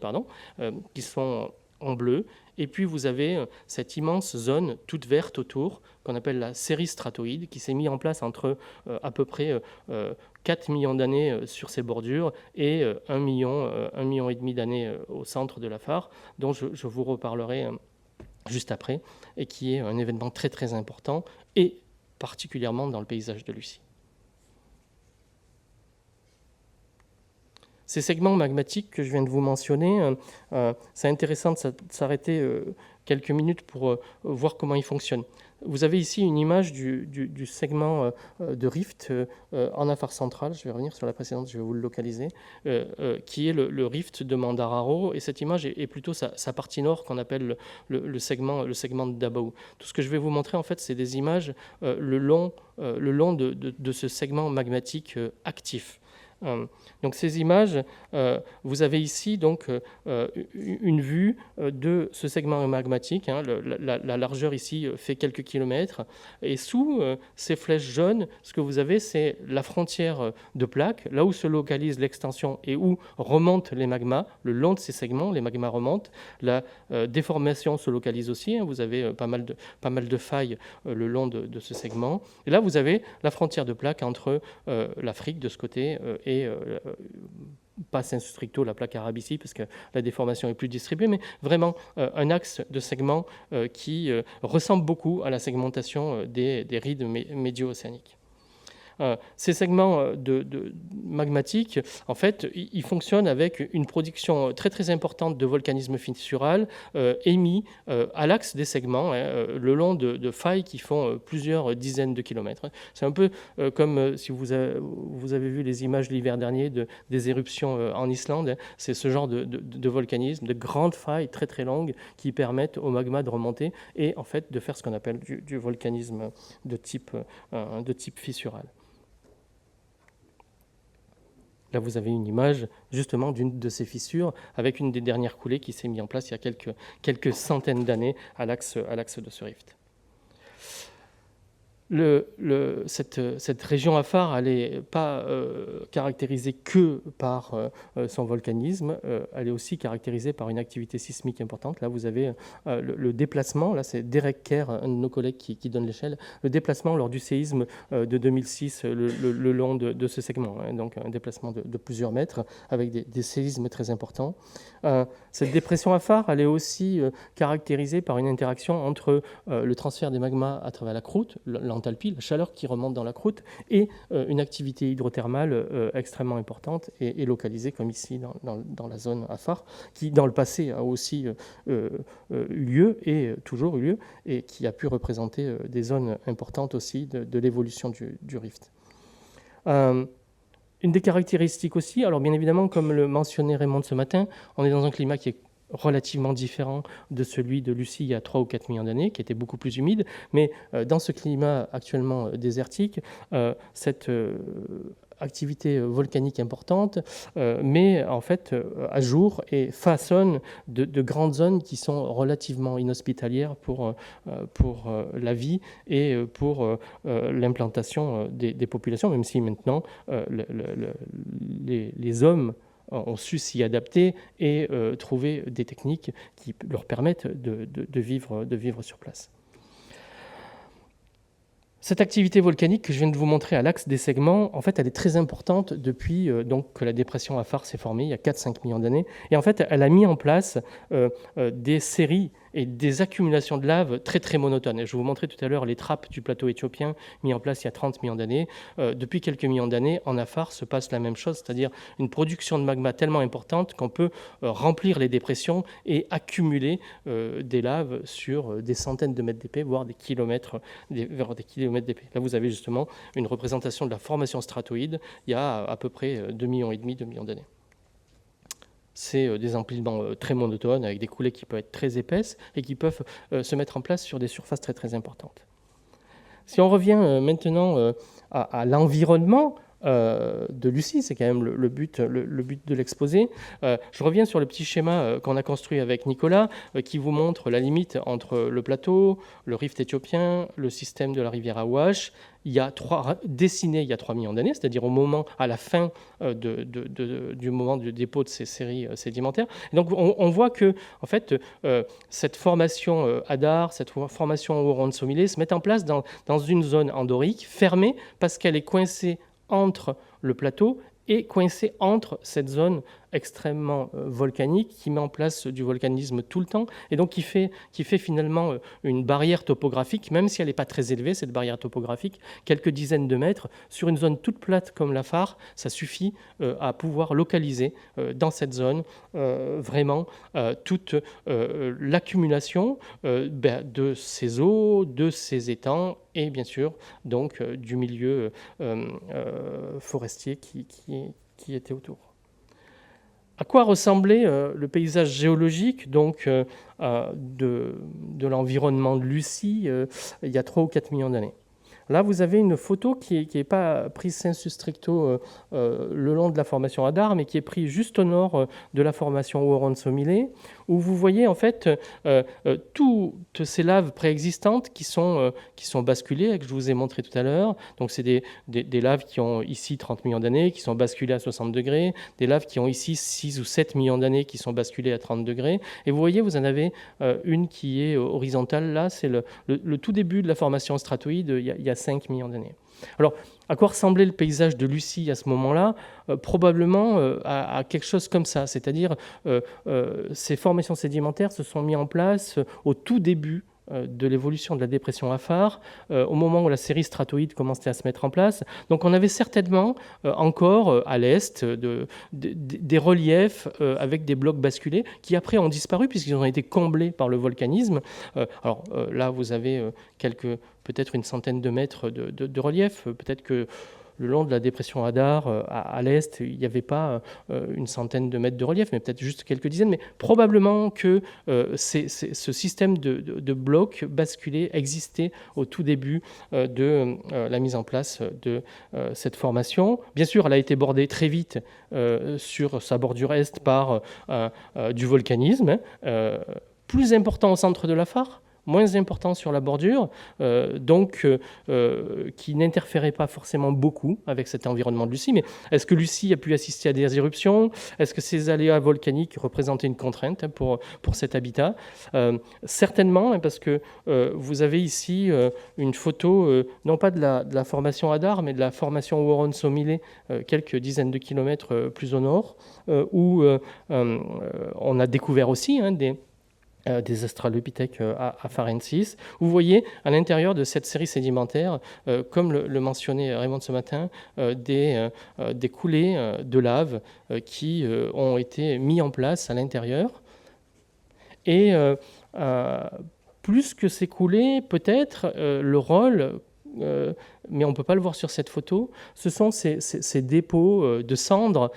Speaker 1: qui sont en bleu. Et puis vous avez cette immense zone toute verte autour, qu'on appelle la série stratoïde, qui s'est mise en place entre à peu près 4 millions d'années sur ses bordures et 1 million et demi d'années au centre de l'AFAR, dont je vous reparlerai juste après, et qui est un événement très très important, et particulièrement dans le paysage de Lucie. Ces segments magmatiques que je viens de vous mentionner, c'est intéressant de s'arrêter quelques minutes pour voir comment ils fonctionnent. Vous avez ici une image du segment de rift en Afar central. Je vais revenir sur la précédente, je vais vous le localiser, qui est le rift de Mandararo. Et cette image est plutôt sa partie nord qu'on appelle le segment de Dabao. Tout ce que je vais vous montrer, en fait, c'est des images le long de ce segment magmatique actif. Donc ces images, vous avez ici donc une vue de ce segment magmatique. La largeur ici fait quelques kilomètres, et sous ces flèches jaunes, ce que vous avez, c'est la frontière de plaques, là où se localise l'extension et où remontent les magmas. Le long de ces segments, les magmas remontent. La déformation se localise aussi. Vous avez pas mal de failles le long de ce segment. Et là, vous avez la frontière de plaques entre l'Afrique de ce côté et pas sensu stricto la plaque arabe ici, parce que la déformation est plus distribuée, mais vraiment un axe de segment qui ressemble beaucoup à la segmentation des rides médio-océaniques. Ces segments magmatiques, en fait, ils fonctionnent avec une production très très importante de volcanisme fissural émis à l'axe des segments, le long de failles qui font plusieurs dizaines de kilomètres. C'est un peu comme si vous avez vu les images l'hiver dernier des éruptions en Islande. C'est ce genre de volcanisme, de grandes failles très très longues qui permettent au magma de remonter et en fait de faire ce qu'on appelle du volcanisme de type fissural. Là, vous avez une image justement d'une de ces fissures avec une des dernières coulées qui s'est mise en place il y a quelques centaines d'années à l'axe de ce rift. Cette région Afar, elle n'est pas caractérisée que par son volcanisme, elle est aussi caractérisée par une activité sismique importante. Là, vous avez le déplacement, là c'est Derek Kerr, un de nos collègues qui donne l'échelle, le déplacement lors du séisme de 2006 le long de ce segment, donc un déplacement de plusieurs mètres avec des séismes très importants. Cette dépression Afar, elle est aussi caractérisée par une interaction entre le transfert des magmas à travers la croûte, l'enthalpie, la chaleur qui remonte dans la croûte, et une activité hydrothermale extrêmement importante et localisée comme ici dans la zone Afar, qui dans le passé a aussi eu lieu et toujours eu lieu, et qui a pu représenter des zones importantes aussi de l'évolution du rift. Une des caractéristiques aussi, alors bien évidemment, comme le mentionnait Raymond ce matin, on est dans un climat qui est relativement différent de celui de Lucie il y a 3 ou 4 millions d'années, qui était beaucoup plus humide, mais dans ce climat actuellement désertique, cette activité volcanique importante, met en fait à jour et façonne de grandes zones qui sont relativement inhospitalières pour la vie et pour l'implantation des populations, même si maintenant les hommes ont su s'y adapter et trouver des techniques qui leur permettent de vivre sur place. Cette activité volcanique que je viens de vous montrer à l'axe des segments, en fait, elle est très importante depuis donc, que la dépression Afar s'est formée, il y a 4-5 millions d'années. Et en fait, elle a mis en place des séries et des accumulations de lave très très monotones. Je vous montrais tout à l'heure les trappes du plateau éthiopien mis en place il y a 30 millions d'années. Depuis quelques millions d'années, en Afar se passe la même chose, c'est-à-dire une production de magma tellement importante qu'on peut remplir les dépressions et accumuler des laves sur des centaines de mètres d'épais, voire des kilomètres d'épais. Là, vous avez justement une représentation de la formation stratoïde il y a à peu près 2,5 millions, 2 millions d'années. C'est des empilements très monotones avec des coulées qui peuvent être très épaisses et qui peuvent se mettre en place sur des surfaces très très importantes. Si on revient maintenant à l'environnement de Lucie, c'est quand même le but de l'exposé. Je reviens sur le petit schéma qu'on a construit avec Nicolas, qui vous montre la limite entre le plateau, le rift éthiopien, le système de la rivière Awash. Dessiné il y a 3 millions d'années, c'est-à-dire à la fin du moment du dépôt de ces séries sédimentaires. Et donc on voit que en fait, cette formation Hadar, cette formation Ouronsomilé se met en place dans une zone endorique fermée parce qu'elle est coincée entre le plateau et coincée entre cette zone extrêmement volcanique qui met en place du volcanisme tout le temps et donc qui fait finalement une barrière topographique, même si elle n'est pas très élevée, cette barrière topographique, quelques dizaines de mètres, sur une zone toute plate comme l'Afar, ça suffit à pouvoir localiser dans cette zone vraiment toute l'accumulation de ces eaux, de ces étangs et bien sûr donc du milieu forestier qui était autour. À quoi ressemblait le paysage géologique donc, de l'environnement de Lucie il y a 3 ou 4 millions d'années? Là, vous avez une photo qui n'est pas prise sensu stricto le long de la formation Hadar, mais qui est prise juste au nord de la formation Ouronsomilé, où vous voyez en fait toutes ces laves préexistantes qui sont basculées, que je vous ai montré tout à l'heure. Donc, c'est des laves qui ont ici 30 millions d'années, qui sont basculées à 60 degrés, des laves qui ont ici 6 ou 7 millions d'années, qui sont basculées à 30 degrés. Et vous voyez, vous en avez une qui est horizontale, là, c'est le tout début de la formation stratoïde, il y a 5 millions d'années. Alors, à quoi ressemblait le paysage de Lucie à ce moment-là? Probablement à quelque chose comme ça, c'est-à-dire ces formations sédimentaires se sont mises en place au tout début de l'évolution de la dépression Afar, au moment où la série stratoïde commençait à se mettre en place. Donc on avait certainement encore à l'est des reliefs avec des blocs basculés qui après ont disparu puisqu'ils ont été comblés par le volcanisme. Alors là, vous avez peut-être une centaine de mètres de relief. Peut-être que le long de la dépression Hadar, à l'est, il n'y avait pas une centaine de mètres de relief, mais peut-être juste quelques dizaines. Mais probablement que ce système de blocs basculés existait au tout début de la mise en place de cette formation. Bien sûr, elle a été bordée très vite sur sa bordure est par du volcanisme, plus important au centre de l'Afar, moins important sur la bordure, qui n'interférait pas forcément beaucoup avec cet environnement de Lucie. Mais est-ce que Lucie a pu assister à des éruptions? Est-ce que ces aléas volcaniques représentaient une contrainte pour cet habitat? Certainement, parce que vous avez ici une photo, non pas de la formation Hadar, mais de la formation Woron-Somilé, quelques dizaines de kilomètres plus au nord, où on a découvert aussi des australopithèques afarensis. Vous voyez à l'intérieur de cette série sédimentaire, comme le mentionnait Raymond ce matin, des coulées de lave qui ont été mis en place à l'intérieur. Et plus que ces coulées, peut-être le rôle, mais on ne peut pas le voir sur cette photo, ce sont ces dépôts de cendres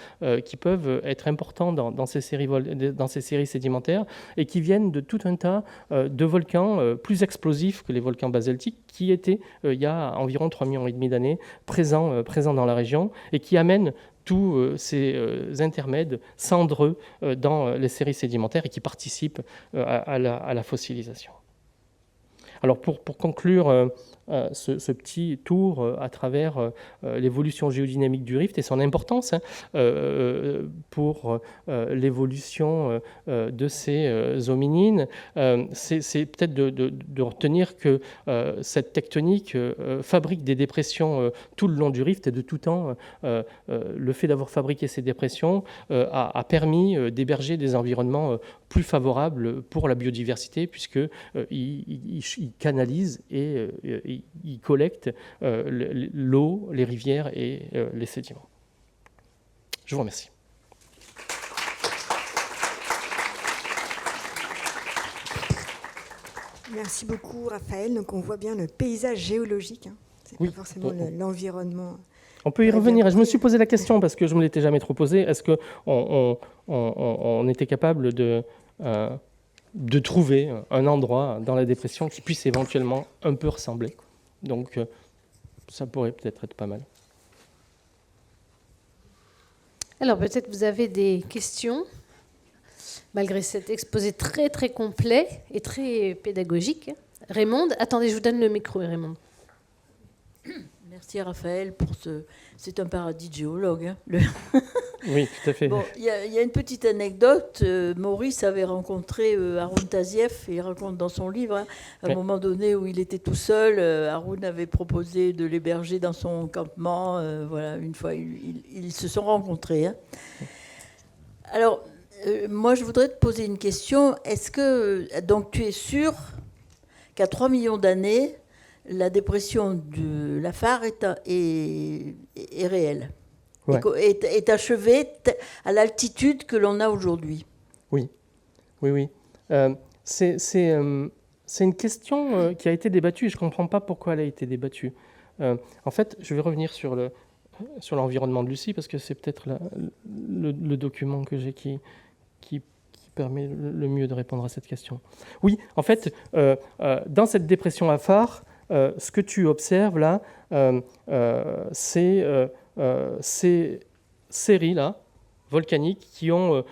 Speaker 1: qui peuvent être importants dans ces séries sédimentaires et qui viennent de tout un tas de volcans plus explosifs que les volcans basaltiques qui étaient, il y a environ 3,5 millions d'années, présents dans la région et qui amènent tous ces intermèdes cendreux dans les séries sédimentaires et qui participent à la fossilisation. Alors pour conclure ce petit tour à travers l'évolution géodynamique du rift et son importance pour l'évolution de ces hominines, c'est peut-être de retenir que cette tectonique fabrique des dépressions tout le long du rift et de tout temps. Le fait d'avoir fabriqué ces dépressions a permis d'héberger des environnements plus favorables pour la biodiversité puisqu'ils canalisent et ils collectent l'eau, les rivières et les sédiments. Je vous remercie.
Speaker 2: Merci beaucoup, Raphaël. Donc, on voit bien le paysage géologique. C'est pas forcément l'environnement.
Speaker 1: On peut y revenir. Je me suis posé la question parce que je ne me l'étais jamais trop posée. Est-ce qu'on était capable de trouver un endroit dans la dépression qui puisse éventuellement un peu ressembler? Donc, ça pourrait peut-être être pas mal.
Speaker 3: Alors, peut-être vous avez des questions, malgré cet exposé très, très complet et très pédagogique. Raymond, attendez, je vous donne le micro, Raymond.
Speaker 4: Merci Raphaël pour c'est un paradis de géologue. Hein,
Speaker 1: Oui, tout à fait.
Speaker 4: Bon, il y a une petite anecdote. Maurice avait rencontré Haroun Tazieff, et il raconte dans son livre, hein, à un moment donné où il était tout seul, Haroun avait proposé de l'héberger dans son campement. Voilà, une fois, ils se sont rencontrés. Hein. Alors, moi, je voudrais te poser une question. Est-ce que, donc, tu es sûr qu'à 3 millions d'années, la dépression de l'Afar est réelle,
Speaker 1: ouais.
Speaker 4: est achevée à l'altitude que l'on a aujourd'hui?
Speaker 1: Oui. C'est une question qui a été débattue et je ne comprends pas pourquoi elle a été débattue. En fait, je vais revenir sur l'environnement de Lucie parce que c'est peut-être le document que j'ai qui permet le mieux de répondre à cette question. Oui, en fait, dans cette dépression Afar, ce que tu observes là, c'est ces séries-là, volcaniques, qui ont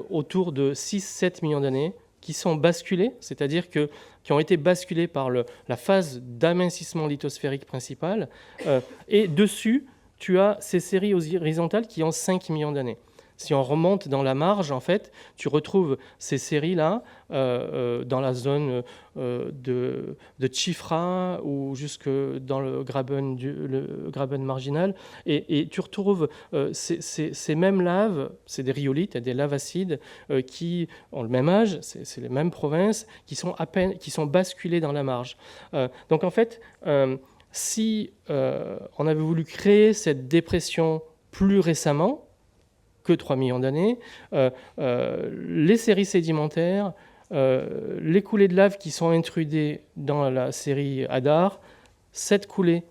Speaker 1: autour de 6-7 millions d'années, qui sont basculées, c'est-à-dire qui ont été basculées par la phase d'amincissement lithosphérique principale, et dessus, tu as ces séries horizontales qui ont 5 millions d'années. Si on remonte dans la marge, en fait, tu retrouves ces séries-là dans la zone de Chifra ou jusque dans le Graben marginal. Et tu retrouves ces mêmes laves, c'est des rhyolites, des laves acides qui ont le même âge, c'est les mêmes provinces, qui sont basculées dans la marge. Donc en fait, si on avait voulu créer cette dépression plus récemment, que 3 millions d'années, les séries sédimentaires, les coulées de lave qui sont intrudées dans la série Hadar, cette coulée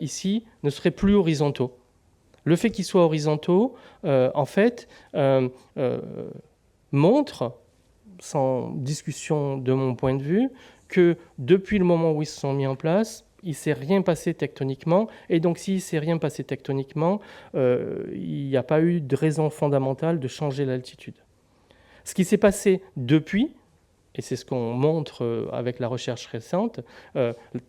Speaker 1: ici ne seraient plus horizontaux. Le fait qu'ils soient horizontaux, en fait, montre, sans discussion de mon point de vue, que depuis le moment où ils se sont mis en place, il ne s'est rien passé tectoniquement, et donc s'il ne s'est rien passé tectoniquement, il n'y a pas eu de raison fondamentale de changer l'altitude. Ce qui s'est passé depuis, et c'est ce qu'on montre avec la recherche récente,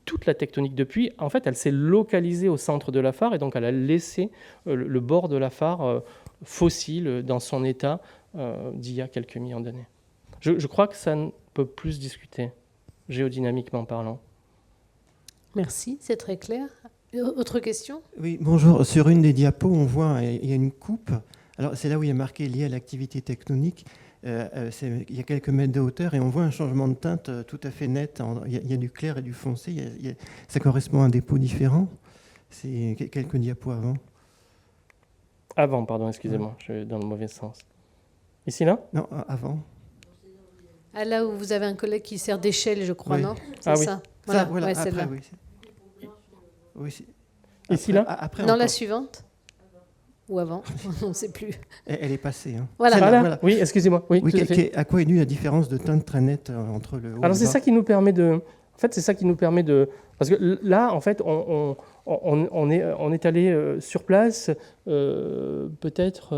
Speaker 1: toute la tectonique depuis, en fait, elle s'est localisée au centre de la phare, et donc elle a laissé le bord de la phare fossile dans son état d'il y a quelques millions d'années. Je crois que ça ne peut plus se discuter, géodynamiquement parlant.
Speaker 3: Merci, c'est très clair. Autre question ?
Speaker 5: Oui, bonjour. Sur une des diapos, on voit il y a une coupe. Alors, c'est là où il y a marqué lié à l'activité tectonique. Il y a quelques mètres de hauteur et on voit un changement de teinte tout à fait net. Il y a du clair et du foncé. Ça correspond à un dépôt différent. C'est quelques diapos avant.
Speaker 1: Avant, pardon, excusez-moi, je suis dans le mauvais sens. Ici, là ?
Speaker 5: Non, avant.
Speaker 3: Ah, là où vous avez un collègue qui sert d'échelle, je crois,
Speaker 5: Oui.
Speaker 3: non ?
Speaker 1: Ah oui.
Speaker 3: ça.
Speaker 5: Voilà,
Speaker 3: Ouais,
Speaker 5: après,
Speaker 3: celle-là.
Speaker 5: oui. Oui,
Speaker 1: Ici, là ?
Speaker 5: après,
Speaker 3: Dans
Speaker 5: encore.
Speaker 3: la suivante ? Ou avant ? On ne sait plus.
Speaker 5: Elle est passée. Hein.
Speaker 3: Voilà.
Speaker 5: Celle-là,
Speaker 1: Voilà.
Speaker 5: voilà.
Speaker 1: Oui, excusez-moi. Oui,
Speaker 5: Oui,
Speaker 1: tout à fait.
Speaker 5: à quoi est due la différence de teinte très nette entre le haut et
Speaker 1: Alors
Speaker 5: le
Speaker 1: c'est
Speaker 5: bas?
Speaker 1: ça qui nous permet de... En fait, c'est ça qui nous permet de... Parce que là, en fait, on est allé sur place, peut-être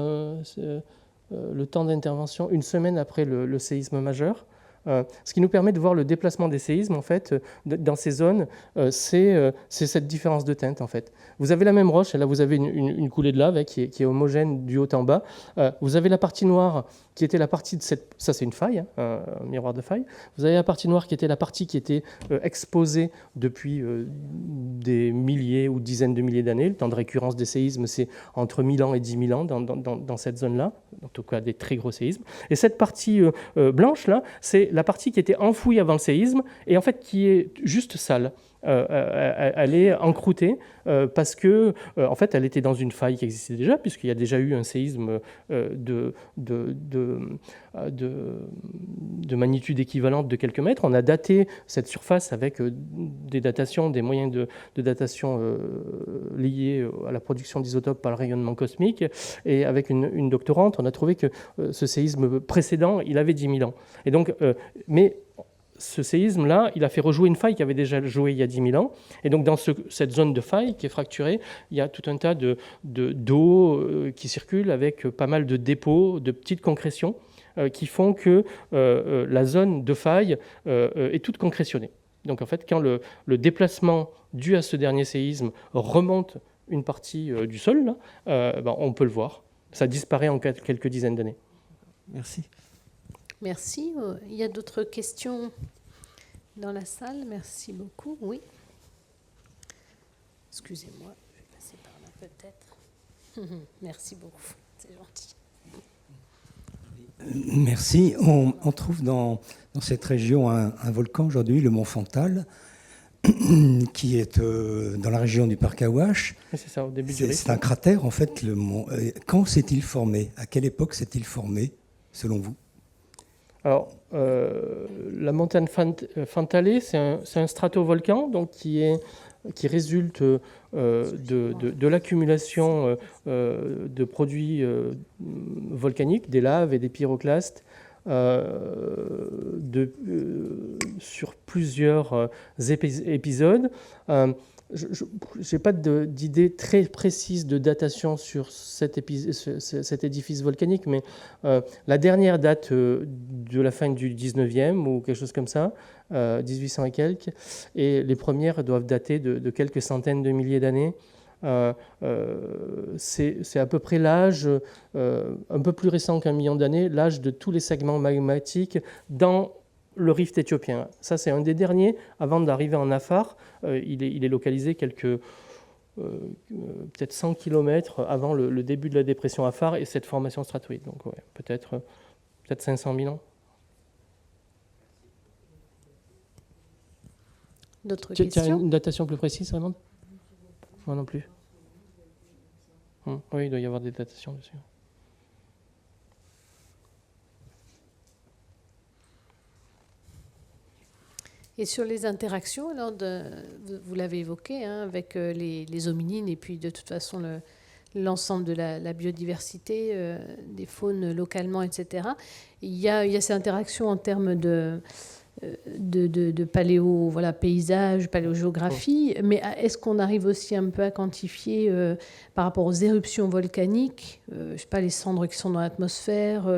Speaker 1: le temps d'intervention, une semaine après le séisme majeur. Ce qui nous permet de voir le déplacement des séismes, en fait, dans ces zones, c'est cette différence de teinte, en fait. Vous avez la même roche, et là vous avez une coulée de lave qui est homogène du haut en bas. Vous avez la partie noire qui était la partie de cette... Ça, c'est une faille, hein, un miroir de faille. Vous avez la partie noire qui était la partie qui était exposée depuis des milliers ou dizaines de milliers d'années. Le temps de récurrence des séismes, c'est entre 1000 ans et 10 000 ans dans cette zone-là, en tout cas des très gros séismes. Et cette partie blanche-là, c'est la partie qui était enfouie avant le séisme et en fait qui est juste sale. Elle est encroûtée parce que en fait elle était dans une faille qui existait déjà puisqu'il y a déjà eu un séisme de magnitude équivalente de quelques mètres. On a daté cette surface avec des datations, des moyens de datation liés à la production d'isotopes par le rayonnement cosmique, et avec une doctorante, on a trouvé que ce séisme précédent, il avait 10 000 ans. Et donc, mais ce séisme-là, il a fait rejouer une faille qui avait déjà joué il y a 10 000 ans. Et donc, dans cette zone de faille qui est fracturée, il y a tout un tas d'eau qui circule avec pas mal de dépôts, de petites concrétions qui font que la zone de faille est toute concrétionnée. Donc, en fait, quand le déplacement dû à ce dernier séisme remonte une partie du sol, là, on peut le voir. Ça disparaît en quelques dizaines d'années.
Speaker 5: Merci.
Speaker 3: Merci. Il y a d'autres questions dans la salle? Merci beaucoup. Oui. Excusez-moi, je vais passer par là peut-être. Merci beaucoup, c'est gentil.
Speaker 6: Merci. On trouve dans cette région un volcan aujourd'hui, le mont Fantal, qui est dans la région du parc Awash.
Speaker 1: C'est ça, au début du rift.
Speaker 6: C'est un cratère, en fait. Le mont. Quand s'est-il formé? À quelle époque s'est-il formé, selon vous?
Speaker 1: Alors, la montagne Fantalé, c'est un stratovolcan donc, qui résulte de l'accumulation de produits volcaniques, des laves et des pyroclastes, sur plusieurs épisodes. Je n'ai pas d'idée très précise de datation sur cet édifice volcanique, mais la dernière date de la fin du 19e ou quelque chose comme ça, 1800 et quelques, et les premières doivent dater de quelques centaines de milliers d'années. c'est à peu près l'âge, un peu plus récent qu'un million d'années, l'âge de tous les segments magmatiques dans le rift éthiopien. Ça, c'est un des derniers. Avant d'arriver en Afar, il est localisé peut-être 100 km avant le début de la dépression Afar et cette formation stratoïde. Donc ouais, peut-être 500 000 ans.
Speaker 3: D'autres
Speaker 1: Tu as
Speaker 3: questions?
Speaker 1: une datation plus précise, Raymond? Moi non plus. Oui, il doit y avoir des datations dessus.
Speaker 3: Et sur les interactions, alors vous l'avez évoqué, hein, avec les hominines et puis de toute façon l'ensemble de la biodiversité, des faunes localement, etc. Il y a ces interactions en termes de paléo, voilà, paysage, paléogéographie, mais est-ce qu'on arrive aussi un peu à quantifier par rapport aux éruptions volcaniques, je sais pas, les cendres qui sont dans l'atmosphère,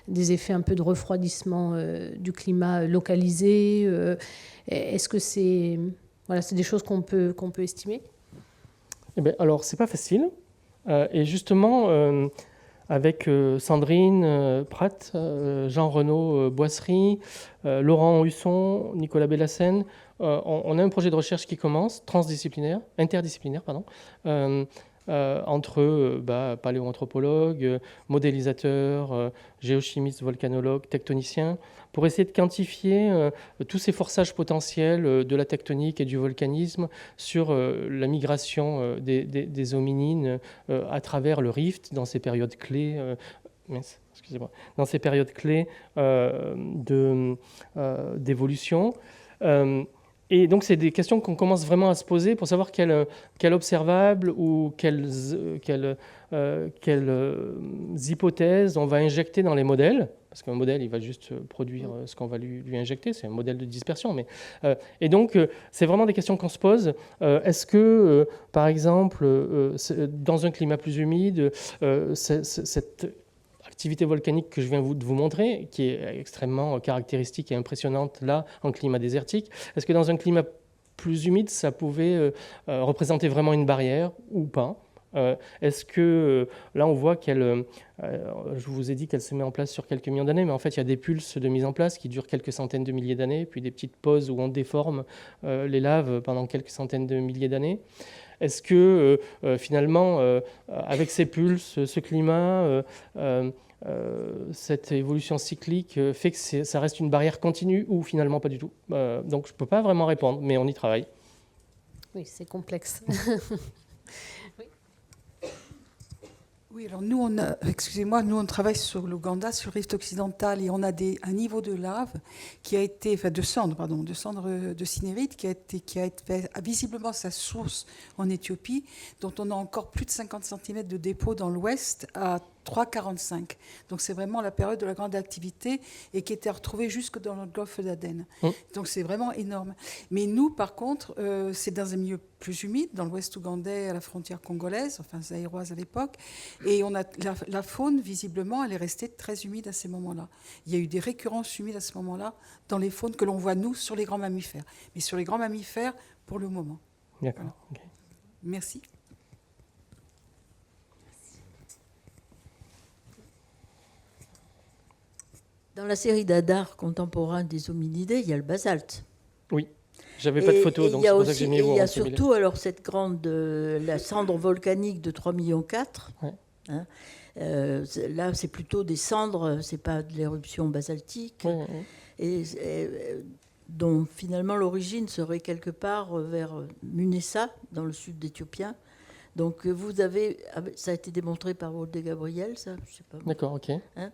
Speaker 3: des effets un peu de refroidissement du climat localisé, est-ce que c'est des choses qu'on peut estimer?
Speaker 1: Eh bien, alors, c'est pas facile. Et justement, avec Sandrine Pratt, Jean-Renaud Boisserie, Laurent Husson, Nicolas Bellassène, on a un projet de recherche qui commence, interdisciplinaire, entre paléoanthropologues, modélisateurs, géochimistes, volcanologues, tectoniciens, pour essayer de quantifier tous ces forçages potentiels de la tectonique et du volcanisme sur la migration des hominines à travers le rift dans ces périodes clés. Dans ces périodes clés d'évolution. Et donc, c'est des questions qu'on commence vraiment à se poser pour savoir quel observable ou quelles hypothèses on va injecter dans les modèles. Parce qu'un modèle, il va juste produire ce qu'on va lui injecter. C'est un modèle de dispersion. Et donc, c'est vraiment des questions qu'on se pose. Est-ce que, par exemple, dans un climat plus humide, cette activité volcanique que je viens de vous montrer, qui est extrêmement caractéristique et impressionnante là, en climat désertique, est-ce que dans un climat plus humide, ça pouvait représenter vraiment une barrière ou pas? Est-ce que là, on voit qu'elle, je vous ai dit qu'elle se met en place sur quelques millions d'années, mais en fait, il y a des pulses de mise en place qui durent quelques centaines de milliers d'années, puis des petites pauses où on déforme les laves pendant quelques centaines de milliers d'années. Est-ce que finalement, avec ces pulses, ce climat, cette évolution cyclique fait que ça reste une barrière continue ou finalement pas du tout? Donc je ne peux pas vraiment répondre, mais on y travaille.
Speaker 3: Oui, c'est complexe.
Speaker 7: Oui, alors nous, on travaille sur l'Ouganda, sur le rift occidental, et on a un niveau de lave qui a été, de cendres de cinérite qui a été visiblement sa source en Éthiopie, dont on a encore plus de 50 cm de dépôt dans l'ouest à 3,45. Donc c'est vraiment la période de la grande activité et qui était retrouvée jusque dans le golfe d'Aden. Donc c'est vraiment énorme. Mais nous, par contre, c'est dans un milieu plus humide, dans l'ouest ougandais, à la frontière congolaise, enfin zaïroise à l'époque, et on a la faune, visiblement, elle est restée très humide à ces moments-là. Il y a eu des récurrences humides à ce moment-là dans les faunes que l'on voit, nous, sur les grands mammifères. Mais sur les grands mammifères, pour le moment.
Speaker 1: D'accord.
Speaker 7: Voilà.
Speaker 1: Okay.
Speaker 7: Merci.
Speaker 4: Dans la série d'Adar contemporain des hominidés, il y a le basalte.
Speaker 1: Oui, j'avais pas de photo, donc c'est pour ça que j'ai mis.
Speaker 4: Il y a surtout alors cette grande, la cendre volcanique de 3,4 millions. Ouais. Hein, là, c'est plutôt des cendres, c'est pas de l'éruption basaltique, et dont finalement l'origine serait quelque part vers Munessa, dans le sud d'Éthiopien. Donc ça a été démontré par Wolde Gabriel, ça, je sais pas.
Speaker 1: D'accord, ok.
Speaker 4: Hein,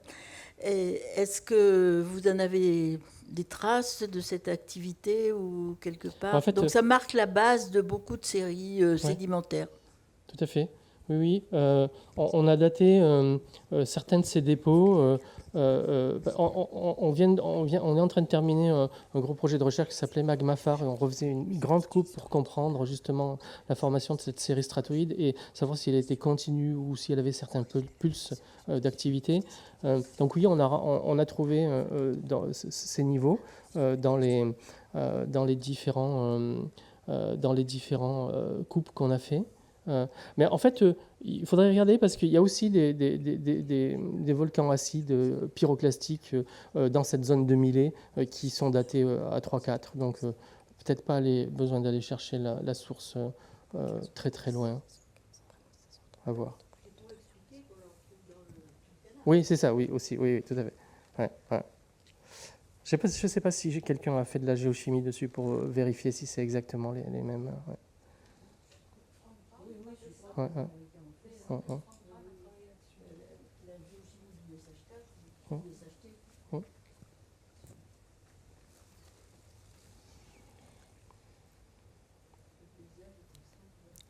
Speaker 4: est-ce que vous en avez des traces de cette activité ou quelque part? En fait, donc ça marque la base de beaucoup de séries sédimentaires.
Speaker 1: Tout à fait. Oui. On a daté certains de ces dépôts. On est en train de terminer un gros projet de recherche qui s'appelait Magmafar, et on refaisait une grande coupe pour comprendre justement la formation de cette série stratoïde et savoir si elle était continue ou si elle avait certains pulses d'activité. Donc oui, on a trouvé dans ces niveaux dans les différents coupes qu'on a fait. Mais en fait, il faudrait regarder parce qu'il y a aussi des volcans acides pyroclastiques dans cette zone de Millet qui sont datés à 3-4. Donc, peut-être pas besoin d'aller chercher la source très très loin. À voir. Oui, c'est ça, oui, aussi, oui, tout à fait. Ouais, ouais. Je ne sais pas si quelqu'un a fait de la géochimie dessus pour vérifier si c'est exactement les mêmes. Ouais. Ouais, ouais. Ouais, ouais. Ouais. Ouais.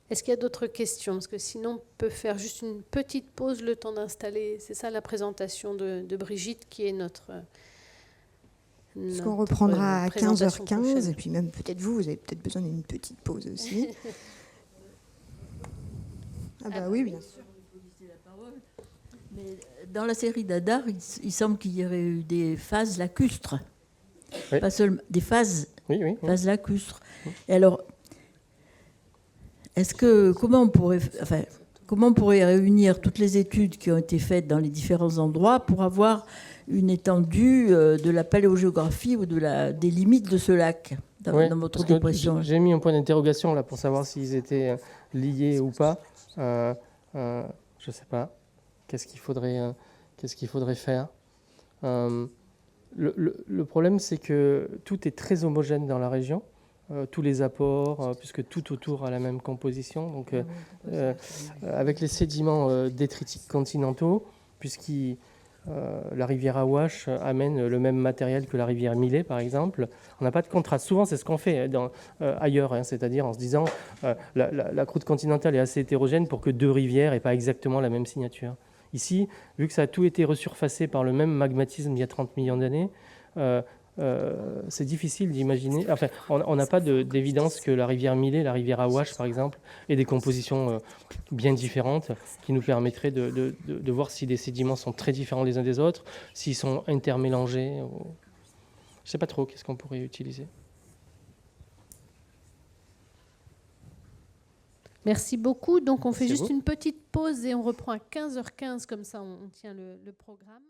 Speaker 3: Est-ce qu'il y a d'autres questions? Parce que sinon, on peut faire juste une petite pause, le temps d'installer. C'est ça la présentation de Brigitte, qui est notre...
Speaker 2: Ce qu'on reprendra à 15h15,
Speaker 3: prochaine.
Speaker 2: et puis même peut-être vous avez peut-être besoin d'une petite pause aussi. Ah bah oui, bien sûr.
Speaker 4: Mais dans la série d'Adar, il semble qu'il y aurait eu des phases lacustres.
Speaker 1: Oui.
Speaker 4: Pas seulement des phases,
Speaker 1: Oui.
Speaker 4: phases lacustres. Et alors, comment on pourrait réunir toutes les études qui ont été faites dans les différents endroits pour avoir une étendue de la paléogéographie ou des limites de ce lac dans votre dépression?
Speaker 1: J'ai mis un point d'interrogation là pour savoir s'ils étaient liés ou pas. Je sais pas. Qu'est-ce qu'il faudrait faire? Le problème, c'est que tout est très homogène dans la région. Tous les apports, puisque tout autour a la même composition. Donc, avec les sédiments détritiques continentaux, la rivière Awash amène le même matériel que la rivière Millet, par exemple. On n'a pas de contraste. Souvent, c'est ce qu'on fait ailleurs, c'est-à-dire en se disant la croûte continentale est assez hétérogène pour que deux rivières n'aient pas exactement la même signature. Ici, vu que ça a tout été resurfacé par le même magmatisme il y a 30 millions d'années, c'est difficile d'imaginer. Enfin, on n'a pas d'évidence que la rivière Millet, la rivière Awash, par exemple, ait des compositions bien différentes qui nous permettraient de voir si les sédiments sont très différents les uns des autres, s'ils sont intermélangés. Je ne sais pas trop qu'est-ce qu'on pourrait utiliser.
Speaker 3: Merci beaucoup. Donc, on fait
Speaker 1: Merci
Speaker 3: juste une petite pause et on reprend à 15h15, comme ça on tient le programme.